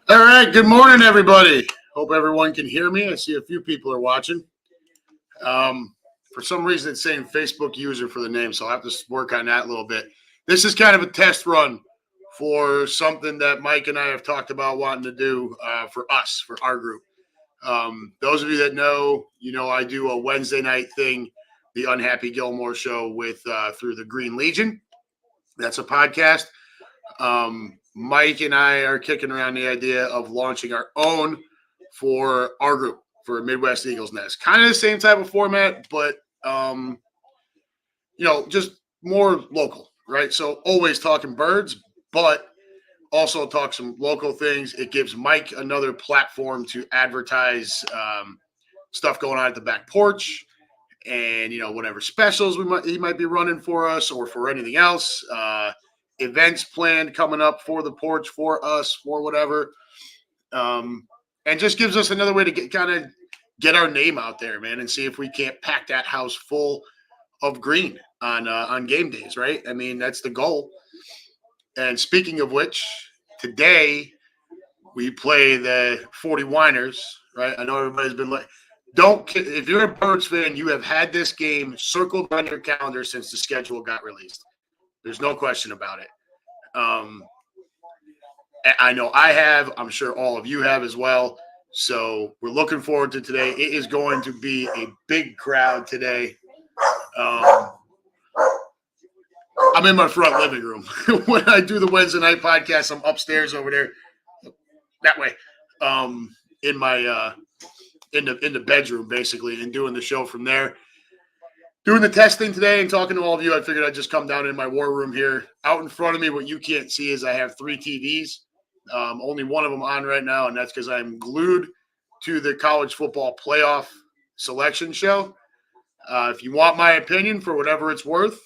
All right, good morning, everybody. Hope everyone can hear me. I see a few people are watching. For some reason, it's saying Facebook user for the name, so I'll have to work on that a little bit. This is kind of a test run for something that Mike and I have talked about wanting to do for us, for our group. Those of you that know, I do a Wednesday night thing, the Unhappy Gilmore Show with through the Green Legion. That's a podcast. Mike and I are kicking around the idea of launching our own for our group, for Midwest Eagles Nest. Kind of the same type of format, but, just more local, right? So always talking birds, but also talk some local things. It gives Mike another platform to advertise stuff going on at the back porch and, whatever specials he might be running for us or for anything else. Events planned coming up for the porch, for us, for whatever. And just gives us another way to get our name out there, man, and see if we can't pack that house full of green on game days, right? I mean, that's the goal. And speaking of which, today we play the 40 Winers, right? I know everybody's been like, if you're a Birds fan, you have had this game circled on your calendar since the schedule got released. There's no question about it. I know I have. I'm sure all of you have as well. So we're looking forward to today. It is going to be a big crowd today. I'm in my front living room. When I do the Wednesday night podcast, I'm upstairs over there that way in my in the bedroom, basically, and doing the show from there. Doing the testing today and talking to all of you, I figured I'd just come down in my war room here. Out in front of me, what you can't see is I have 3 TVs. Only one of them on right now, and that's because I'm glued to the college football playoff selection show. If you want my opinion, for whatever it's worth,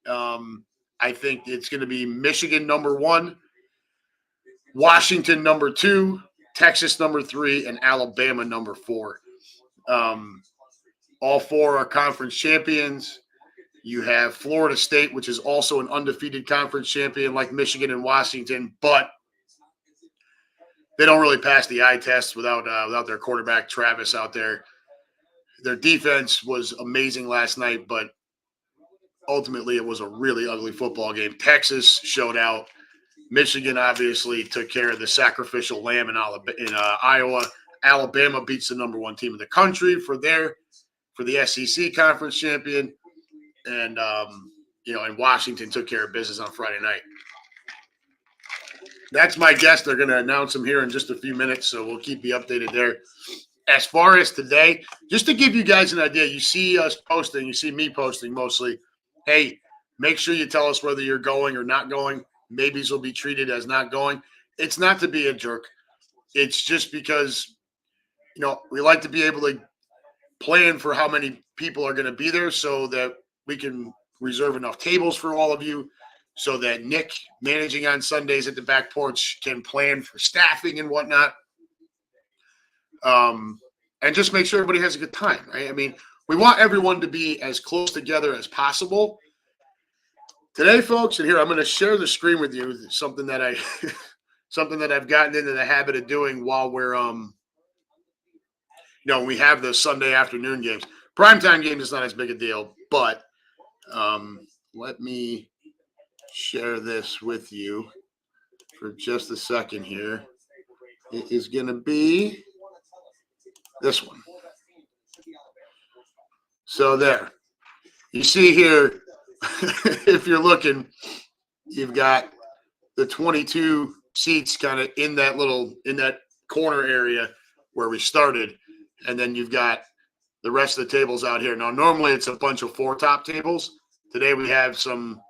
I think it's going to be Michigan number 1, Washington number 2, Texas number 3, and Alabama number 4. All 4 are conference champions. You have Florida State, which is also an undefeated conference champion like Michigan and Washington, but they don't really pass the eye test without their quarterback, Travis, out there. Their defense was amazing last night, but ultimately it was a really ugly football game. Texas showed out. Michigan obviously took care of the sacrificial lamb in Iowa. Alabama beats the number 1 team in the country for the SEC conference champion. And, and Washington took care of business on Friday night. That's my guess. They're going to announce them here in just a few minutes, so we'll keep you updated there. As far as today, just to give you guys an idea, you see us posting, you see me posting mostly, hey, make sure you tell us whether you're going or not going. Maybes will be treated as not going. It's not to be a jerk. It's just because, we like to be able to plan for how many people are going to be there so that we can reserve enough tables for all of you, so that Nick, managing on Sundays at the back porch, can plan for staffing and whatnot. And just make sure everybody has a good time, right? I mean, we want everyone to be as close together as possible. Today, folks, and here, I'm going to share the screen with you, something that something that I've gotten into the habit of doing while we're we have the Sunday afternoon games. Primetime games is not as big a deal, but let me share this with you for just a second here. It is going to be this one. So there. You see here, if you're looking, you've got the 22 seats kind of in that corner area where we started. And then you've got the rest of the tables out here. Now, normally it's a bunch of 4-top tables. Today we have some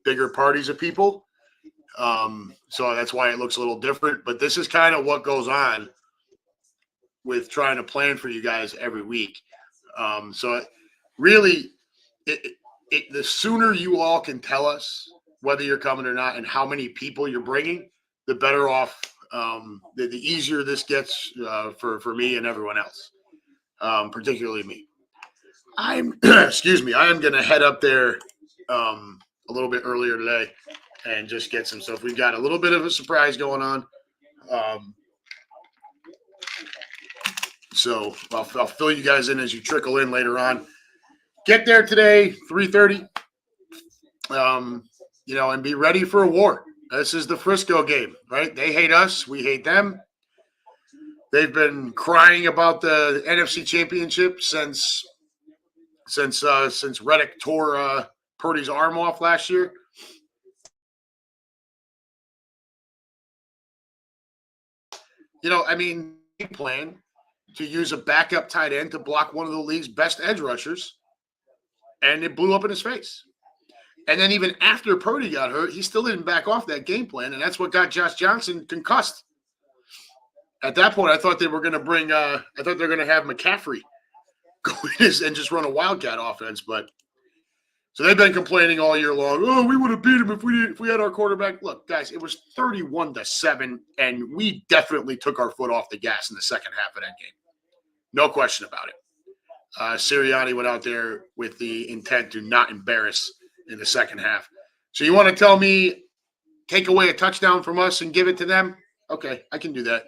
bigger parties of people. So that's why it looks a little different. But this is kind of what goes on with trying to plan for you guys every week. So really, the sooner you all can tell us whether you're coming or not and how many people you're bringing, the better off, the easier this gets for me and everyone else, particularly me. I'm excuse me. I am going to head up there a little bit earlier today and just get some stuff. We've got a little bit of a surprise going on. So I'll fill you guys in as you trickle in later on. Get there today, 3:30. And be ready for a war. This is the Frisco game, right? They hate us. We hate them. They've been crying about the NFC Championship since Reddick tore Purdy's arm off last year. Plan to use a backup tight end to block one of the league's best edge rushers, and it blew up in his face. And then even after Purdy got hurt, he still didn't back off that game plan, and that's what got Josh Johnson concussed. At that point, I thought they were going to bring I thought they were going to have McCaffrey go in and just run a wildcat offense. But so they've been complaining all year long. Oh, we would have beat him if we had our quarterback. Look, guys, it was 31-7, and we definitely took our foot off the gas in the second half of that game. No question about it. Sirianni went out there with the intent to not embarrass in the second half. So you want to tell me take away a touchdown from us and give it to them? Okay, I can do that.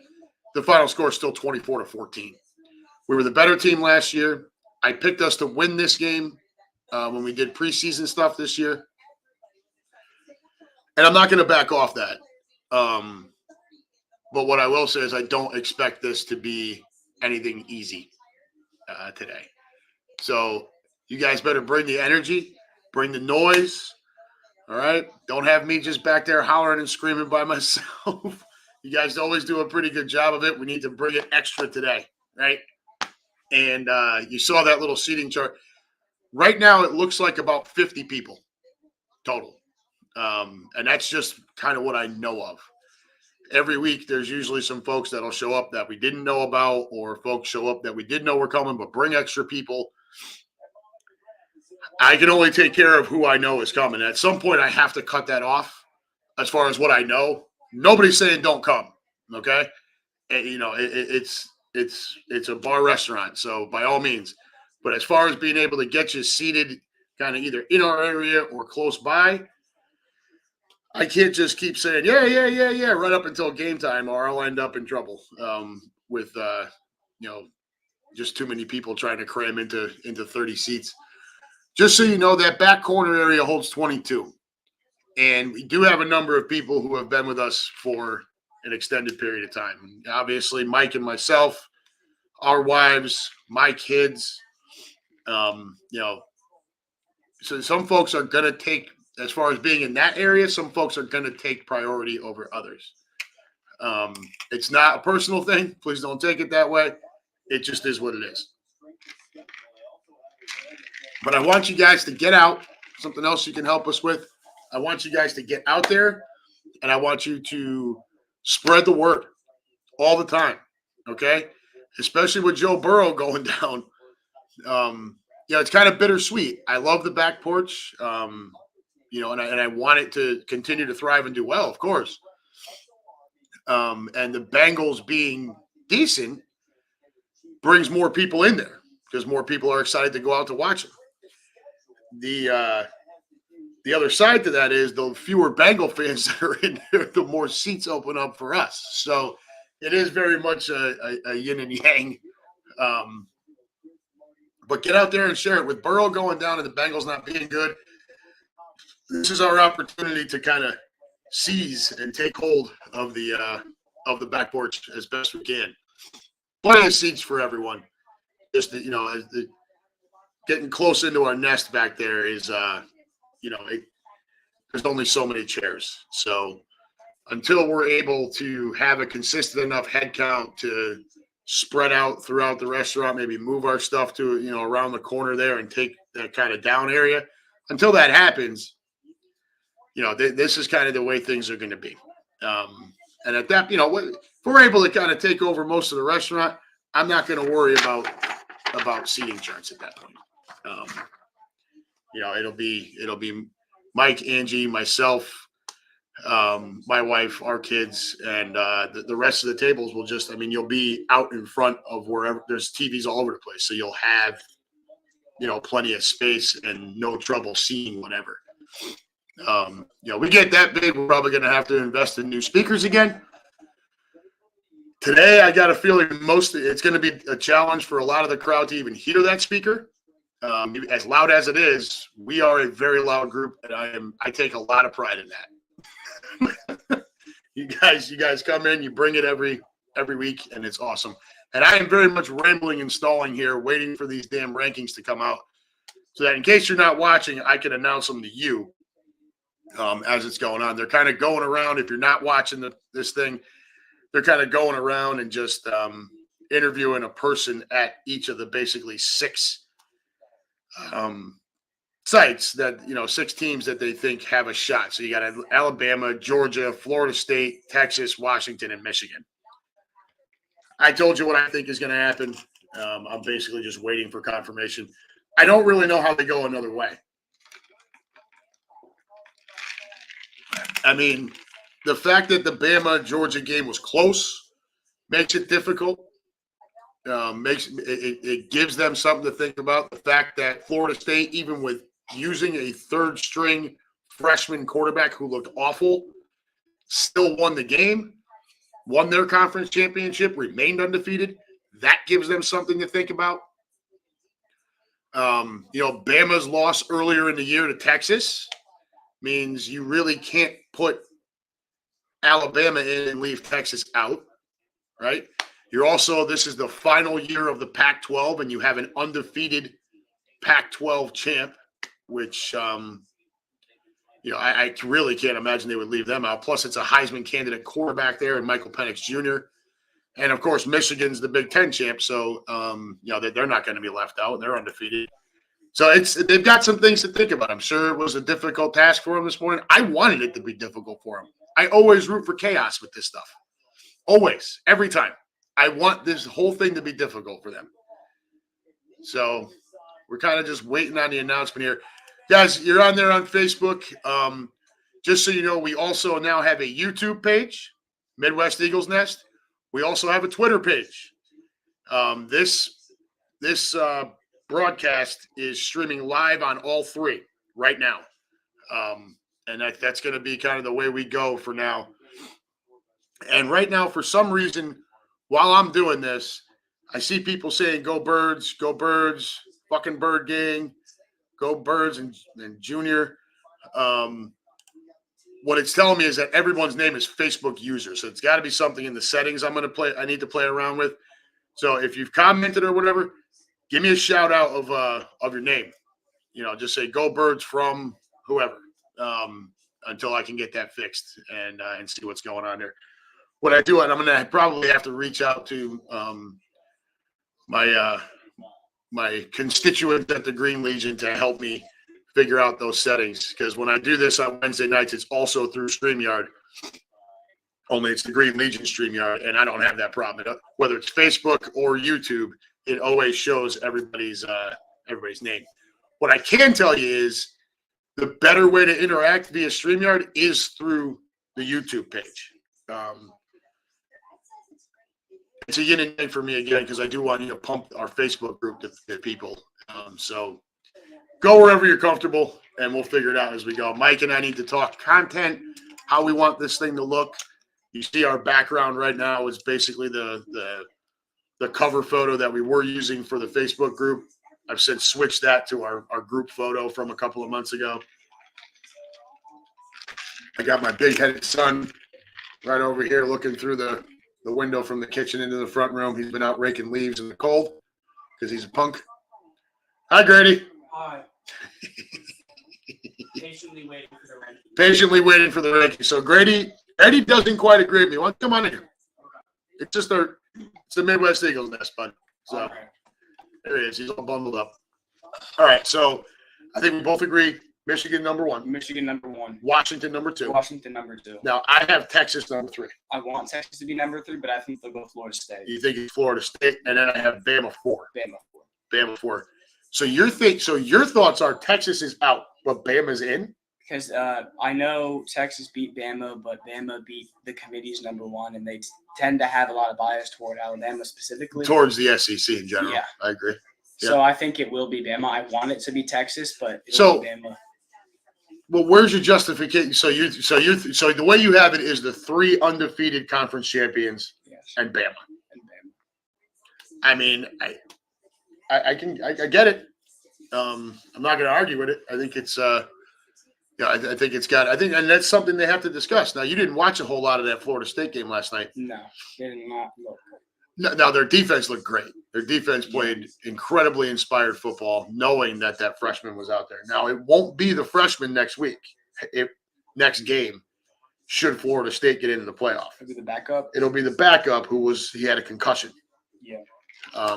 The final score is still 24-14. We were the better team last year. I picked us to win this game when we did preseason stuff this year. And I'm not going to back off that. But what I will say is I don't expect this to be anything easy today. So you guys better bring the energy, bring the noise. All right? Don't have me just back there hollering and screaming by myself. You guys always do a pretty good job of it. We need to bring it extra today, right? And you saw that little seating chart. Right now, it looks like about 50 people total. And that's just kind of what I know of. Every week, there's usually some folks that'll show up that we didn't know about, or folks show up that we did know were coming, but bring extra people. I can only take care of who I know is coming. At some point, I have to cut that off as far as what I know. Nobody's saying don't come, okay? And, it's a bar restaurant, so by all means. But as far as being able to get you seated kind of either in our area or close by, I can't just keep saying, yeah, right up until game time, or I'll end up in trouble with, just too many people trying to cram into 30 seats. Just so you know, that back corner area holds 22. And we do have a number of people who have been with us for an extended period of time. Obviously, Mike and myself, our wives, my kids, so some folks are going to take, as far as being in that area, some folks are going to take priority over others. It's not a personal thing. Please don't take it that way. It just is what it is. But I want you guys to get out. Something else you can help us with. I want you guys to get out there, and I want you to spread the word all the time, okay? Especially with Joe Burrow going down. It's kind of bittersweet. I love the back porch, and I want it to continue to thrive and do well, of course. And the Bengals being decent brings more people in there because more people are excited to go out to watch them. the other side to that is the fewer Bengal fans that are in there, the more seats open up for us. So it is very much a yin and yang. Um, but get out there and share it. With Burrow going down and the Bengals not being good, this is our opportunity to kind of seize and take hold of the back porch as best we can. Plenty of seats for everyone. Just getting close into our nest back there is there's only so many chairs. So until we're able to have a consistent enough head count to spread out throughout the restaurant, maybe move our stuff to around the corner there and take that kind of down area. Until that happens, this is kind of the way things are going to be. And at that, if we're able to kind of take over most of the restaurant, I'm not going to worry about seating charts at that point. It'll be Mike, Angie, myself, my wife, our kids, and the rest of the tables will just, you'll be out in front of wherever there's TVs all over the place. So you'll have, plenty of space and no trouble seeing whatever. We get that big, we're probably going to have to invest in new speakers again. Today, I got a feeling it's going to be a challenge for a lot of the crowd to even hear that speaker. As loud as it is, we are a very loud group, and I take a lot of pride in that. You guys come in, you bring it every week, and it's awesome. And I am very much rambling and stalling here, waiting for these damn rankings to come out, so that in case you're not watching, I can announce them to you as it's going on. They're kind of going around. If you're not watching this thing, they're kind of going around and just interviewing a person at each of the basically six sites that 6 teams that they think have a shot. So you got Alabama, Georgia, Florida State, Texas, Washington, and Michigan. I told you what I think is going to happen. I'm basically just waiting for confirmation. I don't really know how they go another way. The fact that the Bama-Georgia game was close makes it difficult. It gives them something to think about. The fact that Florida State, even with using a third-string freshman quarterback who looked awful, still won the game, won their conference championship, remained undefeated. That gives them something to think about. Bama's loss earlier in the year to Texas means you really can't put Alabama in and leave Texas out, right? This is the final year of the Pac-12, and you have an undefeated Pac-12 champ, which, I really can't imagine they would leave them out. Plus, it's a Heisman candidate quarterback there and Michael Penix Jr. And, of course, Michigan's the Big Ten champ, so, they're not going to be left out, and they're undefeated. So they've got some things to think about. I'm sure it was a difficult task for them this morning. I wanted it to be difficult for them. I always root for chaos with this stuff. Always. Every time. I want this whole thing to be difficult for them. So we're kind of just waiting on the announcement here. Guys, you're on there on Facebook. Just so you know, we also now have a YouTube page, Midwest Eagles Nest. We also have a Twitter page. This broadcast is streaming live on all 3 right now. And that's going to be kind of the way we go for now. And right now, for some reason, while I'm doing this, I see people saying, go Birds, fucking Bird Gang, go Birds and Junior. What it's telling me is that everyone's name is Facebook user. So it's got to be something in the settings I need to play around with. So if you've commented or whatever, give me a shout out of your name. Just say go Birds from whoever until I can get that fixed and see what's going on there. What I do, and I'm going to probably have to reach out to my constituent at the Green Legion to help me figure out those settings. Because when I do this on Wednesday nights, it's also through StreamYard. Only it's the Green Legion StreamYard, and I don't have that problem. Whether it's Facebook or YouTube, it always shows everybody's name. What I can tell you is the better way to interact via StreamYard is through the YouTube page. It's a yin and yang for me again because I do want to pump our Facebook group to people. So go wherever you're comfortable, and we'll figure it out as we go. Mike and I need to talk content, how we want this thing to look. You see our background right now is basically the cover photo that we were using for the Facebook group. I've since switched that to our group photo from a couple of months ago. I got my big-headed son right over here looking through the window from the kitchen into the front room. He's been out raking leaves in the cold because he's a punk. Hi, Grady. Hi. Patiently waiting for the ranking. Patiently waiting for the ranking. So Eddie doesn't quite agree with me. Why don't you come on in here? It's just it's the Midwest Eagles nest, bud. So Okay. there he is. He's all bundled up. All right. So I think we both agree Michigan number 1. Michigan number 1. Washington number 2. Washington number 2. Now I have Texas number 3. I want Texas to be number 3, but I think they'll go Florida State. You think it's Florida State, and then I have Bama 4. Bama 4. Bama 4. So your thoughts are Texas is out, but Bama's in? Because I know Texas beat Bama, but Bama beat the committee's number 1, and they tend to have a lot of bias toward Alabama specifically. Towards the SEC in general. Yeah. I agree. So I think it will be Bama. I want it to be Texas, but So- it'll be Bama. Well, where's your justification? So the way you have it is the 3 undefeated conference champions Yes. and Bama. And Bama. I mean, I get it. I'm not going to argue with it. I think it's I think and that's something they have to discuss. Now, you didn't watch a whole lot of that Florida State game last night. No, they did not look. No, their defense looked great. Their defense played incredibly inspired football, knowing that freshman was out there. Now, it won't be the freshman next week. Next game, should Florida State get into the playoff. It'll be the backup. It'll be the backup he had a concussion. Yeah.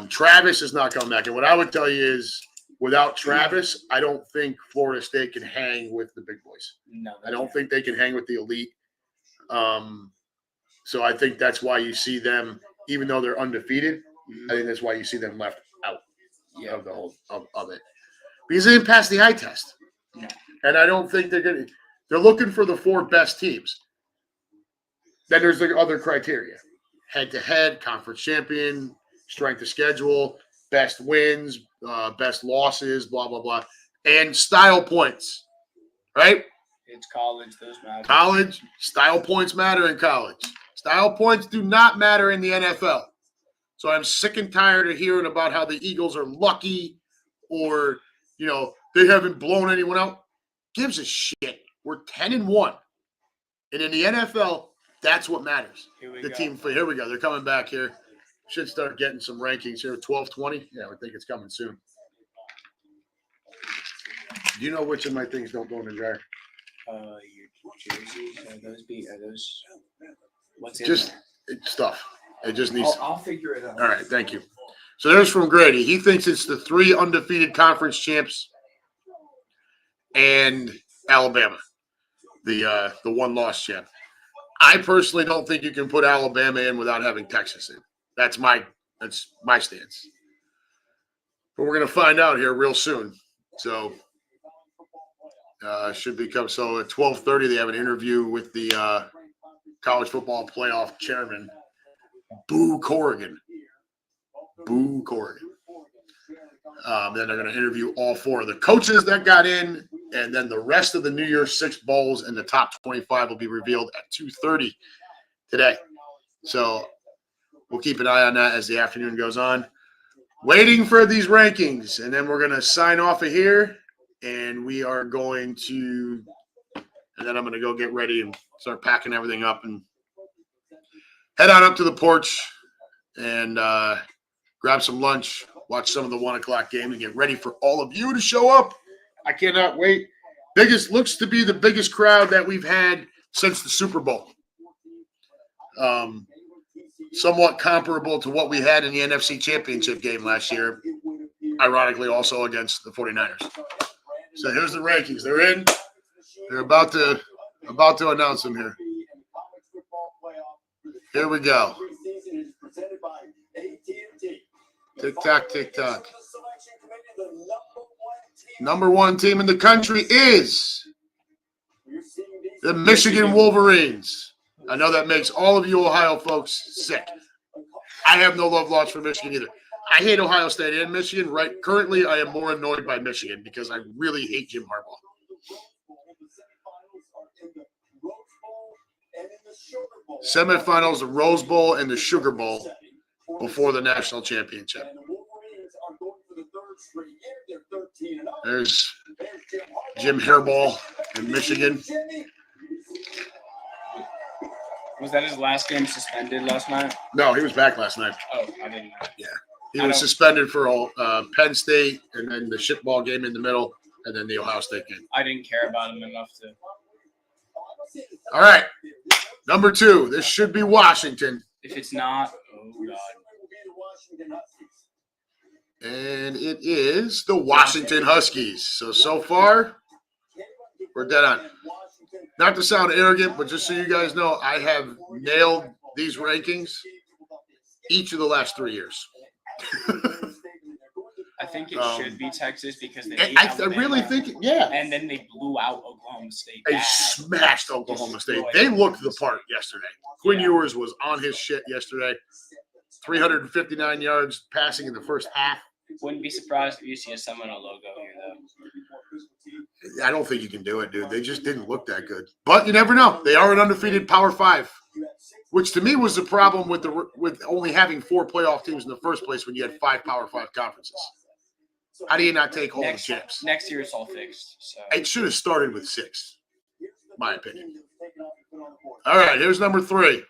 Travis is not coming back. And what I would tell you is, without Travis, I don't think Florida State can hang with the big boys. No. I don't think they can hang with the elite. So I think that's why you see them, even though they're undefeated, I think that's why you see them left out of the whole of it. Because they didn't pass the eye test. No. And I don't think they're looking for the 4 best teams. Then there's the other criteria. Head-to-head, conference champion, strength of schedule, best wins, best losses, blah, blah, blah. And style points, right? It's college. Those matter. College, style points matter in college. Style points do not matter in the NFL. So I'm sick and tired of hearing about how the Eagles are lucky or, they haven't blown anyone out. Gives a shit. We're 10-1. And in the NFL, that's what matters. Here we go. They're coming back here. Should start getting some rankings here. 12-20. Yeah, I think it's coming soon. Do you know which of my things don't go in the jar? Your jerseys, are those what's in Just there? stuff. It just needs. I'll figure it out. All right, thank you. So there's from Grady. He thinks it's the 3 undefeated conference champs and Alabama, the 1-loss champ. I personally don't think you can put Alabama in without having Texas in. That's my stance. But we're going to find out here real soon. So should become so at 12:30 they have an interview with the college football playoff chairman, Boo Corrigan. Then they're going to interview all 4 of the coaches that got in, and then the rest of the New Year's 6 bowls and the top 25 will be revealed at 2:30 today. So we'll keep an eye on that as the afternoon goes on. Waiting for these rankings, and then we're going to sign off of here, and we are going to – and then I'm going to go get ready and start packing everything up and head on up to the porch and grab some lunch, watch some of the 1 o'clock game, and get ready for all of you to show up. I cannot wait. Looks to be the biggest crowd that we've had since the Super Bowl. Somewhat comparable to what we had in the NFC Championship game last year, ironically also against the 49ers. So here's the rankings. They're in. They're about to announce them here. Here we go. Tick-tock, tick-tock. Number 1 team in the country is the Michigan Wolverines. I know that makes all of you Ohio folks sick. I have no love lost for Michigan either. I hate Ohio State and Michigan. Right, currently, I am more annoyed by Michigan because I really hate Jim Harbaugh. Semifinals, the Rose Bowl, and the Sugar Bowl before the national championship. There's Jim Harbaugh in Michigan. Was that his last game suspended last night? No, he was back last night. Oh, I didn't know. Yeah. He was suspended for Penn State and then the shitball game in the middle and then the Ohio State game. I didn't care about him enough to. All right. Number 2. This should be Washington. If it's not, oh, God. And it is the Washington Huskies. So far, we're dead on. Not to sound arrogant, but just so you guys know, I have nailed these rankings each of the last 3 years. I think it should be Texas because they beat I really think, yeah. And then they blew out Oklahoma State. They smashed Oklahoma State. They looked the part yesterday. Quinn Ewers was on his shit yesterday. 359 yards passing in the first half. Wouldn't be surprised if you see a Seminole logo here, though. I don't think you can do it, dude. They just didn't look that good. But you never know. They are an undefeated Power 5, which to me was the problem with only having 4 playoff teams in the first place when you had 5 Power 5 conferences. How do you not take all the champs? Next year it's all fixed. So it should have started with 6, my opinion. All right, here's number 3.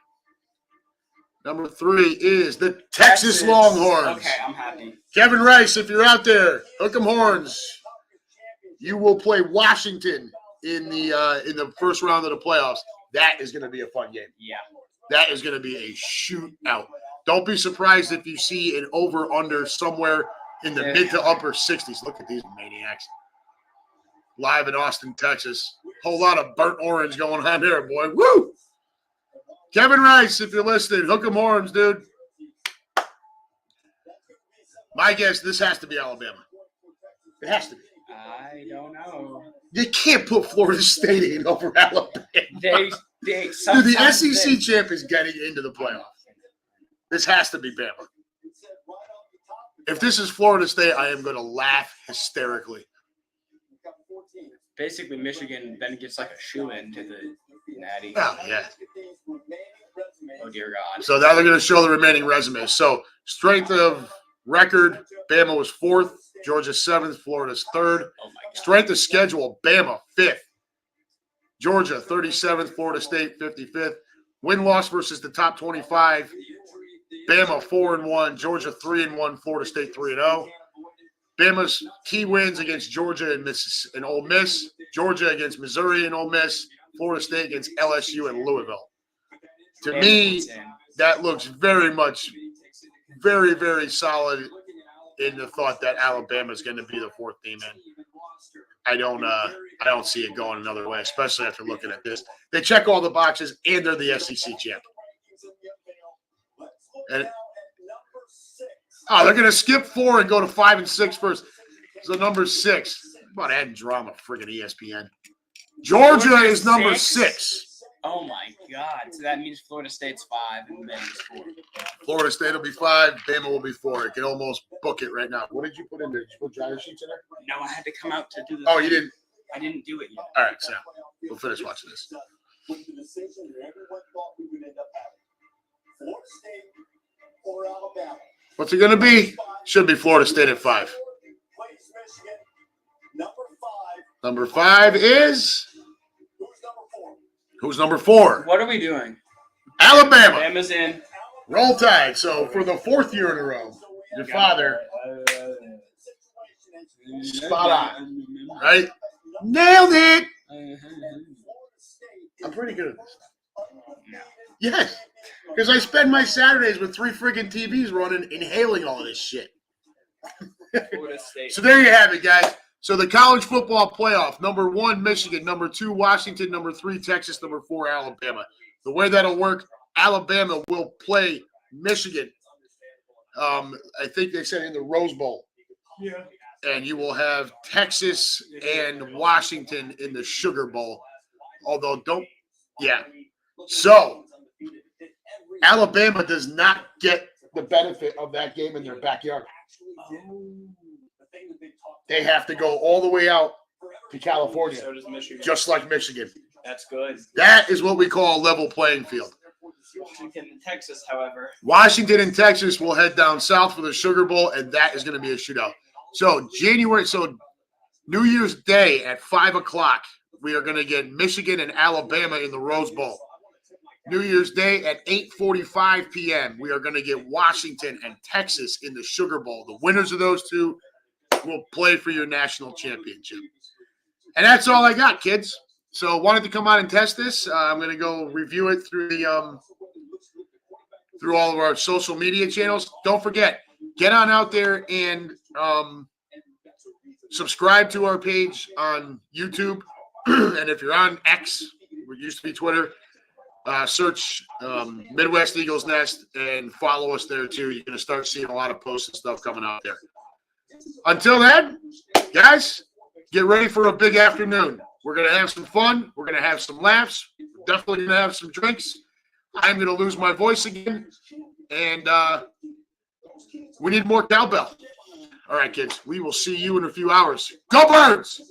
Number 3 is the Texas Longhorns. Okay, I'm happy. Kevin Rice, if you're out there, hook 'em horns. You will play Washington in the first round of the playoffs. That is going to be a fun game. Yeah. That is going to be a shootout. Don't be surprised if you see an over-under somewhere in the mid to upper 60s. Look at these maniacs. Live in Austin, Texas. Whole lot of burnt orange going on there, boy. Woo! Kevin Rice, if you're listening, hook 'em horns, dude. My guess, this has to be Alabama. It has to be. I don't know. You can't put Florida State in over Alabama. Dude, the SEC champ is getting into the playoff. This has to be Bama. If this is Florida State, I am going to laugh hysterically. Basically, Michigan then gets like a shoe-in to the Natty. Oh, yeah. Oh, dear God. So now they're going to show the remaining resumes. So strength of record, Bama was 4th, Georgia 7th, Florida's 3rd. Oh, my God. Strength of schedule, Bama 5th, Georgia 37th, Florida State 55th. Win-loss versus the top 25, Bama 4-1, Georgia 3-1, Florida State 3-0. Bama's key wins against Georgia and Ole Miss, Georgia against Missouri and Ole Miss, Florida State against LSU and Louisville. To me, that looks very much, very, very solid in the thought that Alabama is going to be the 4th team in. I don't see it going another way, especially after looking at this. They check all the boxes, and they're the SEC champ. And they're going to skip 4 and go to 5 and 6 first. So number 6. How about adding drama, friggin' ESPN. Georgia is number 6. Oh, my God. So that means Florida State's 5 and Bama's 4. Florida State will be 5. Bama will be 4. You can almost book it right now. What did you put in there? Did you put driver sheets in there? No, I had to come out to do this. Oh, you didn't? I didn't do it yet. All right, so we'll finish watching this. What's it going to be? Should be Florida State at 5. Number 5 is? Who's number 4? What are we doing? Alabama. Bama's in. Roll Tide. So for the 4th year in a row, your father, spot on, right? Nailed it. I'm pretty good at this. No. Yes, because I spend my Saturdays with 3 friggin' TVs running, inhaling all of this shit. Florida State. So there you have it, guys. So the college football playoff, number 1, Michigan, number 2, Washington, number 3, Texas, number 4, Alabama. The way that'll work, Alabama will play Michigan. I think they said in the Rose Bowl. Yeah. And you will have Texas and Washington in the Sugar Bowl. Although So Alabama does not get the benefit of that game in their backyard. They have to go all the way out to California, So does Michigan. just like Michigan. That's good. That is what we call a level playing field. Washington and Texas, however. Washington and Texas will head down south for the Sugar Bowl, and that is going to be a shootout. So New Year's Day at 5 o'clock, we are going to get Michigan and Alabama in the Rose Bowl. New Year's Day at 8:45 p.m., we are going to get Washington and Texas in the Sugar Bowl. The winners of those two will play for your national championship. And that's all I got, kids. So wanted to come on and test this. I'm going to go review it through through all of our social media channels. Don't forget, get on out there and subscribe to our page on YouTube. And if you're on X, what used to be Twitter, search Midwest Eagles Nest and follow us there too. You're going to start seeing a lot of posts and stuff coming out there. Until then, guys, get ready for a big afternoon. We're going to have some fun. We're going to have some laughs. We're definitely going to have some drinks. I'm going to lose my voice again. And we need more cowbell. All right, kids, we will see you in a few hours. Go Birds!